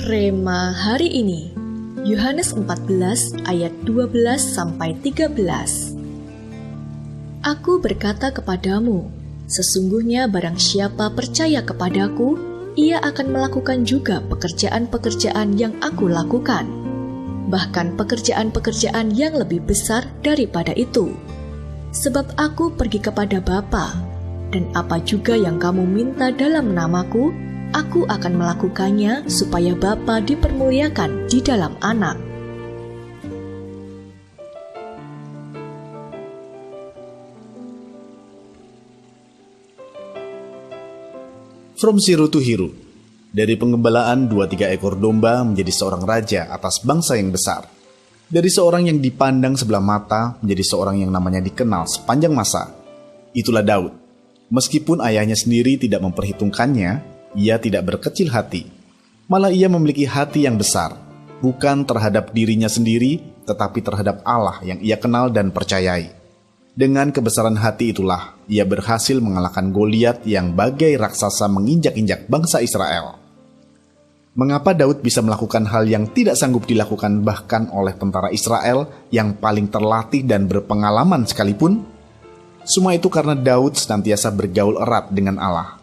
Rema hari ini, Yohanes 14 ayat 12-13. Aku berkata kepadamu, sesungguhnya barang siapa percaya kepadaku, ia akan melakukan juga pekerjaan-pekerjaan yang aku lakukan, bahkan pekerjaan-pekerjaan yang lebih besar daripada itu. Sebab aku pergi kepada Bapa, dan apa juga yang kamu minta dalam namaku, aku akan melakukannya supaya Bapa dipermuliakan di dalam Anak. From Zero to Hero. Dari pengembalaan 2-3 ekor domba menjadi seorang raja atas bangsa yang besar. Dari seorang yang dipandang sebelah mata menjadi seorang yang namanya dikenal sepanjang masa. Itulah Daud. Meskipun ayahnya sendiri tidak memperhitungkannya, ia tidak berkecil hati. Malah ia memiliki hati yang besar, bukan terhadap dirinya sendiri, tetapi terhadap Allah yang ia kenal dan percayai. Dengan kebesaran hati itulah, ia berhasil mengalahkan Goliat yang bagai raksasa menginjak-injak bangsa Israel. Mengapa Daud bisa melakukan hal yang tidak sanggup dilakukan bahkan oleh tentara Israel yang paling terlatih dan berpengalaman sekalipun? Semua itu karena Daud senantiasa bergaul erat dengan Allah.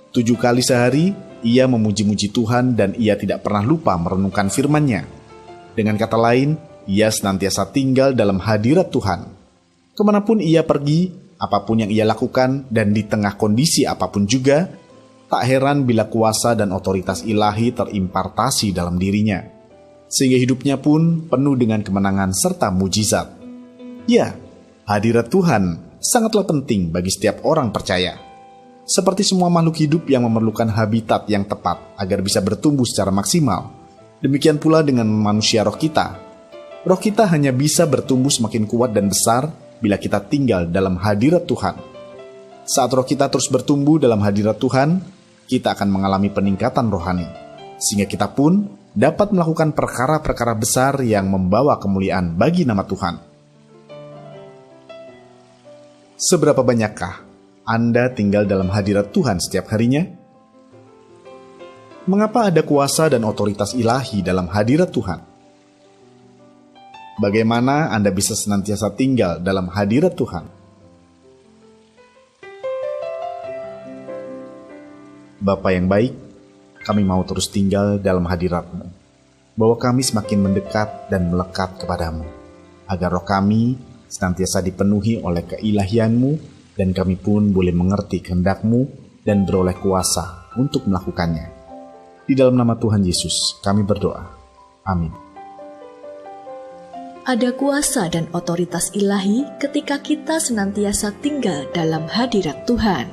7 kali sehari, ia memuji-muji Tuhan dan ia tidak pernah lupa merenungkan firman-Nya. Dengan kata lain, ia senantiasa tinggal dalam hadirat Tuhan. Kemanapun ia pergi, apapun yang ia lakukan, dan di tengah kondisi apapun juga, tak heran bila kuasa dan otoritas ilahi terimpartasi dalam dirinya. Sehingga hidupnya pun penuh dengan kemenangan serta mujizat. Ya, hadirat Tuhan sangatlah penting bagi setiap orang percaya. Seperti semua makhluk hidup yang memerlukan habitat yang tepat agar bisa bertumbuh secara maksimal, demikian pula dengan manusia roh kita. Roh kita hanya bisa bertumbuh semakin kuat dan besar bila kita tinggal dalam hadirat Tuhan. Saat roh kita terus bertumbuh dalam hadirat Tuhan, kita akan mengalami peningkatan rohani, sehingga kita pun dapat melakukan perkara-perkara besar yang membawa kemuliaan bagi nama Tuhan. Seberapa banyakkah Anda tinggal dalam hadirat Tuhan setiap harinya? Mengapa ada kuasa dan otoritas ilahi dalam hadirat Tuhan? Bagaimana Anda bisa senantiasa tinggal dalam hadirat Tuhan? Bapa yang baik, kami mau terus tinggal dalam hadirat-Mu, bahwa kami semakin mendekat dan melekat kepadamu, agar roh kami senantiasa dipenuhi oleh keilahian-Mu, dan kami pun boleh mengerti kehendak-Mu dan beroleh kuasa untuk melakukannya. Di dalam nama Tuhan Yesus, kami berdoa. Amin. Ada kuasa dan otoritas ilahi ketika kita senantiasa tinggal dalam hadirat Tuhan.